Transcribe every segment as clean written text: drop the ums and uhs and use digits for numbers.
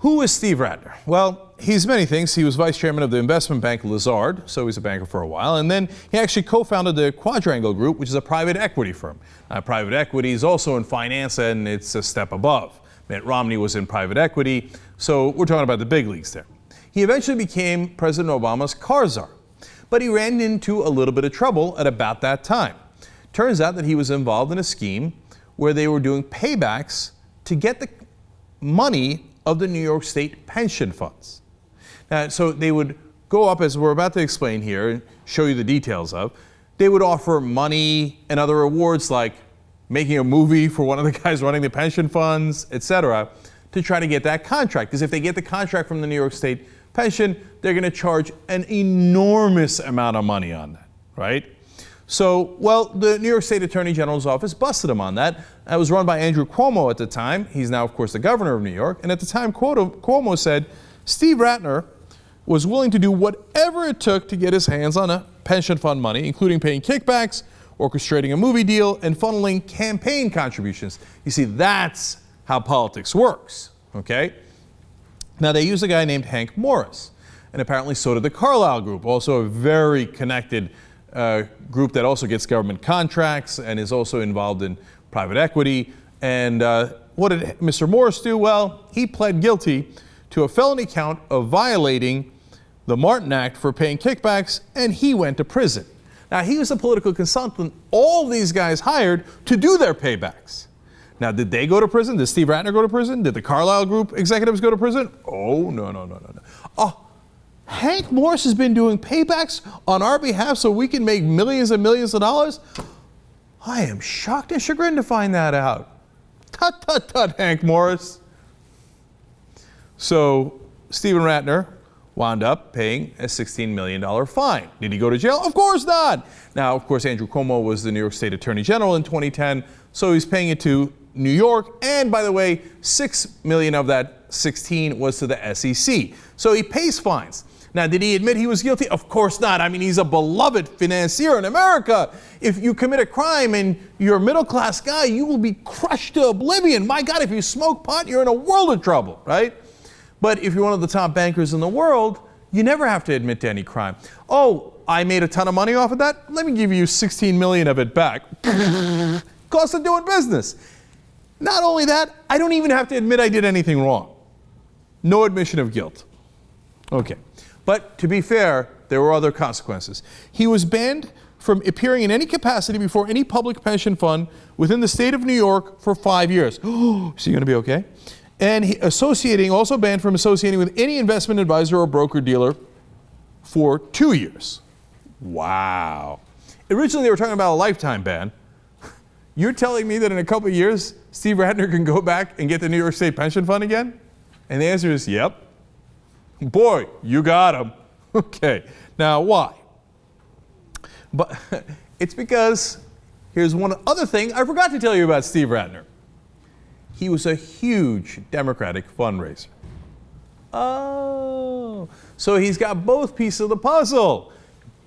Who is Steve Rattner? Well, he's many things. He was vice chairman of the investment bank Lazard, so he's a banker for a while. And then he actually co-founded the Quadrangle Group, which is a private equity firm. Private equity is also in finance, and it's a step above. Mitt Romney was in private equity, so we're talking about the big leagues there. He eventually became President Obama's car czar, but he ran into a little bit of trouble at about that time. Turns out that he was involved in a scheme where they were doing paybacks to get the money of the New York State pension funds. Now, so they would go up, as we're about to explain here and show you the details of, they would offer money and other rewards like making a movie for one of the guys running the pension funds, etc., to try to get that contract. Because if they get the contract from the New York State pension, they're going to charge an enormous amount of money on that, right? So, well, the New York State Attorney General's office busted him on that. That was run by Andrew Cuomo at the time. He's now, of course, the governor of New York. And at the time, Cuomo said Steve Rattner was willing to do whatever it took to get his hands on a pension fund money, including paying kickbacks, orchestrating a movie deal, and funneling campaign contributions. You see, that's how politics works, okay? Now, they used a guy named Hank Morris, and apparently so did the Carlyle Group, also a very connected group that also gets government contracts and is also involved in private equity. And what did Mr. Morris do? Well, he pled guilty to a felony count of violating the Martin Act for paying kickbacks, and he went to prison. Now, he was a political consultant all these guys hired to do their paybacks. Now, did they go to prison? Did Steve Rattner go to prison? Did the Carlyle Group executives go to prison? Oh, no. Oh, Hank Morris has been doing paybacks on our behalf so we can make millions and millions of dollars? I am shocked and chagrined to find that out. Tut, Hank Morris. So Stephen Rattner wound up paying a $16 million fine. Did he go to jail? Of course not. Now, of course, Andrew Cuomo was the New York State Attorney General in 2010, so he's paying it to New York. And by the way, $6 million of that 16 was to the SEC. So he pays fines. Now, did he admit he was guilty? Of course not. I mean, he's a beloved financier in America. If you commit a crime and you're a middle-class guy, you will be crushed to oblivion. My God, if you smoke pot, you're in a world of trouble, right? But if you're one of the top bankers in the world, you never have to admit to any crime. Oh, I made a ton of money off of that? Let me give you 16 million of it back. Cost of doing business. Not only that, I don't even have to admit I did anything wrong. No admission of guilt. Okay. But to be fair, there were other consequences. He was banned from appearing in any capacity before any public pension fund within the state of New York for 5 years. Oh, is he going to be okay? And also banned from associating with any investment advisor or broker-dealer for 2 years. Wow. Originally, they were talking about a lifetime ban. You're telling me that in a couple of years, Steve Rattner can go back and get the New York State Pension Fund again? And the answer is, yep. Boy, you got him. Okay. Now, why? But it's because, here's one other thing I forgot to tell you about Steve Rattner. He was a huge Democratic fundraiser. Oh, so he's got both pieces of the puzzle.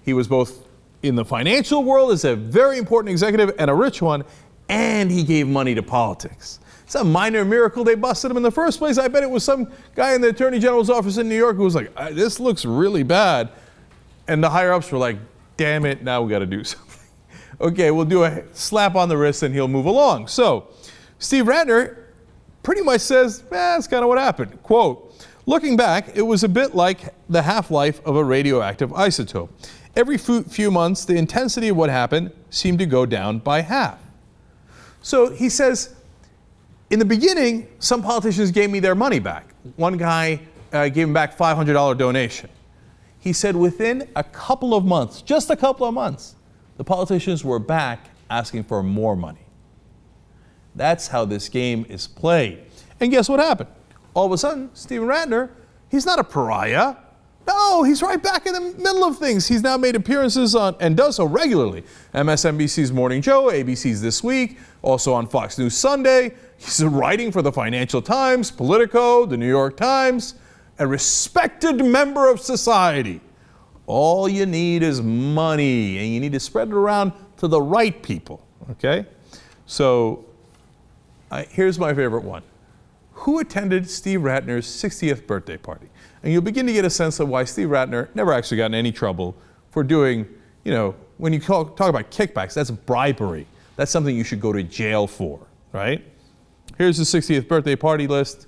He was both in the financial world as a very important executive and a rich one, and he gave money to politics. It's a minor miracle they busted him in the first place. I bet it was some guy in the Attorney General's office in New York who was like, this looks really bad. And the higher-ups were like, damn it, now we got to do something. Okay, we'll do a slap on the wrist and he'll move along. So Steve Rattner pretty much says, that's kind of what happened. Quote, looking back, it was a bit like the half-life of a radioactive isotope. Every few months, the intensity of what happened seemed to go down by half. So he says, in the beginning, some politicians gave me their money back. One guy gave him back $500 donation. He said within a couple of months, just a couple of months, the politicians were back asking for more money. That's how this game is played. And guess what happened? All of a sudden, Stephen Rattner, he's not a pariah. No, he's right back in the middle of things. He's now made appearances on, and does so regularly, MSNBC's Morning Joe, ABC's This Week, also on Fox News Sunday. He's writing for the Financial Times, Politico, the New York Times, a respected member of society. All you need is money, and you need to spread it around to the right people, okay? So here's my favorite one. who attended Steve Rattner's 60th birthday party. And you'll begin to get a sense of why Steve Rattner never actually got in any trouble for doing, when you talk about kickbacks, that's bribery. That's something you should go to jail for, right? Here's the 60th birthday party list.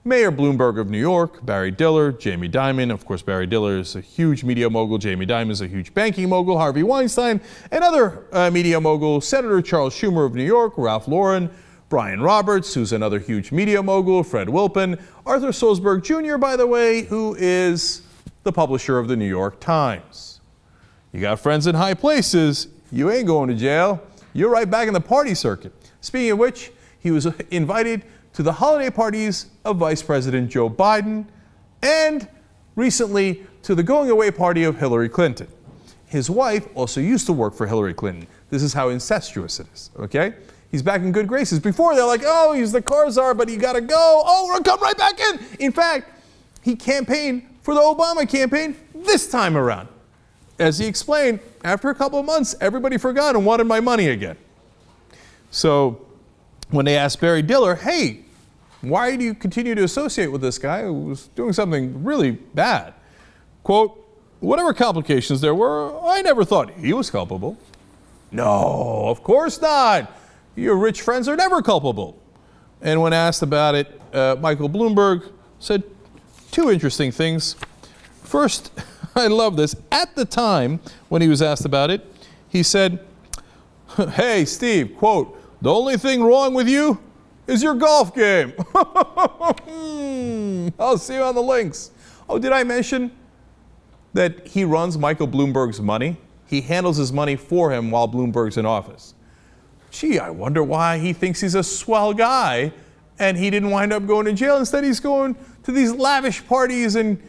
Mayor Bloomberg of New York, Barry Diller, Jamie Dimon. Of course, Barry Diller is a huge media mogul. Jamie Dimon is a huge banking mogul. Harvey Weinstein, another media mogul. Senator Charles Schumer of New York, Ralph Lauren, Brian Roberts, who's another huge media mogul, Fred Wilpon, Arthur Sulzberg Jr., by the way, who is the publisher of the New York Times. You got friends in high places, you ain't going to jail. You're right back in the party circuit. Speaking of which, he was invited to the holiday parties of Vice President Joe Biden and recently to the going away party of Hillary Clinton. His wife also used to work for Hillary Clinton. This is how incestuous it is, okay? He's back in good graces. Before, they're like, oh, he's the car czar, but he got to go. Oh, we're going to come right back in. In fact, he campaigned for the Obama campaign this time around. As he explained, after a couple of months, everybody forgot and wanted my money again. So when they asked Barry Diller, hey, why do you continue to associate with this guy who was doing something really bad? Quote, whatever complications there were, I never thought he was culpable. No, of course not. Your rich friends are never culpable. And when asked about it, Michael Bloomberg said two interesting things. First, I love this. At the time when he was asked about it, he said, hey, Steve, quote, the only thing wrong with you is your golf game. I'll see you on the links. Oh, did I mention that he runs Michael Bloomberg's money? He handles his money for him while Bloomberg's in office. Gee, I wonder why he thinks he's a swell guy and he didn't wind up going to jail. Instead, he's going to these lavish parties and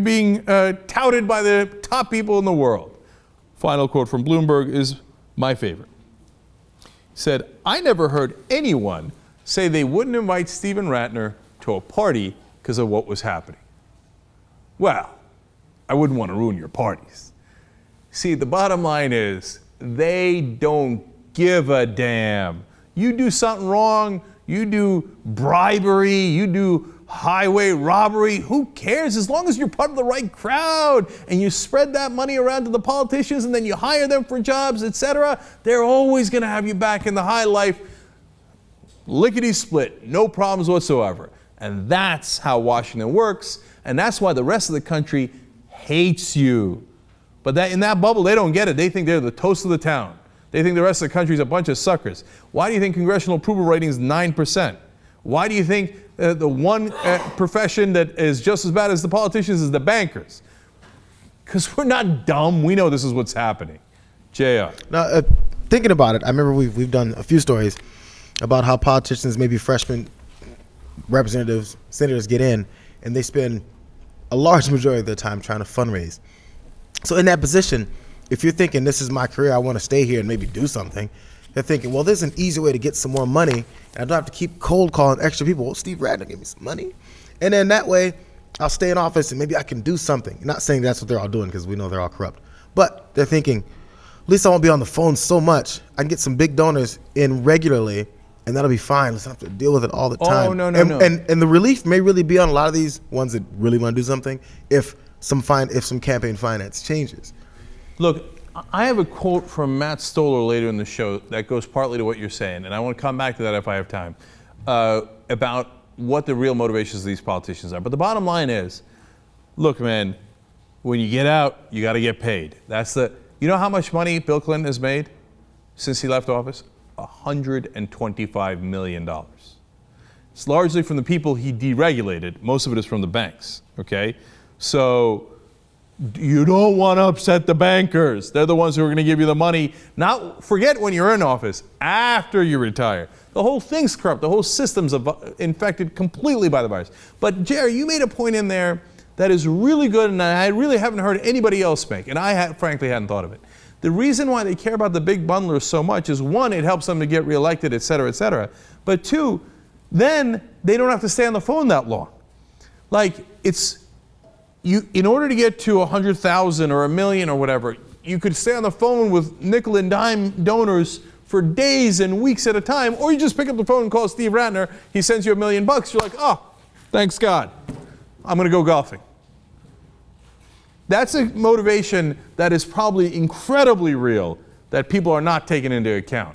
being touted by the top people in the world. Final quote from Bloomberg is my favorite. He said, I never heard anyone say they wouldn't invite Stephen Rattner to a party because of what was happening. Well, I wouldn't want to ruin your parties. See, the bottom line is they don't give a damn. You do something wrong, you do bribery, you do highway robbery, who cares? As long as you're part of the right crowd and you spread that money around to the politicians and then you hire them for jobs, etc., they're always going to have you back in the high life. Lickety-split, no problems whatsoever. And that's how Washington works, and that's why the rest of the country hates you. But in that bubble, they don't get it. They think they're the toast of the town. They think the rest of the country is a bunch of suckers. Why do you think congressional approval rating is 9%? Why do you think the one profession that is just as bad as the politicians is the bankers? Because we're not dumb. We know this is what's happening. JR. Now, thinking about it, I remember we've done a few stories about how politicians, maybe freshman representatives, senators get in, and they spend a large majority of their time trying to fundraise. So in that position, if you're thinking, this is my career, I want to stay here and maybe do something, they're thinking, well, there's an easy way to get some more money, and I don't have to keep cold calling extra people. Well, Steve Rattner, give me some money. And then that way, I'll stay in office and maybe I can do something. Not saying that's what they're all doing, because we know they're all corrupt. But they're thinking, at least I won't be on the phone so much. I can get some big donors in regularly, and that'll be fine. Let's not have to deal with it all the time. Oh, no. And the relief may really be on a lot of these ones that really want to do something if some campaign finance changes. Look, I have a quote from Matt Stoller later in the show that goes partly to what you're saying, and I want to come back to that if I have time, about what the real motivations of these politicians are. But the bottom line is, look, man, when you get out, you got to get paid. You know how much money Bill Clinton has made since he left office? $125 million. It's largely from the people he deregulated. Most of it is from the banks, okay? So you don't want to upset the bankers. They're the ones who are going to give you the money. Forget when you're in office, after you retire. The whole thing's corrupt. The whole system's infected completely by the virus. But Jerry, you made a point in there that is really good, and I really haven't heard anybody else make, and I frankly hadn't thought of it. The reason why they care about the big bundlers so much is, one, it helps them to get reelected, et cetera, et cetera. But two, then they don't have to stay on the phone that long. Like, in order to get to 100,000 or 1 million or whatever, you could stay on the phone with nickel and dime donors for days and weeks at a time, or you just pick up the phone and call Steve Rattner, he sends you $1 million, you're like, oh, thanks God, I'm going to go golfing. That's a motivation that is probably incredibly real that people are not taking into account.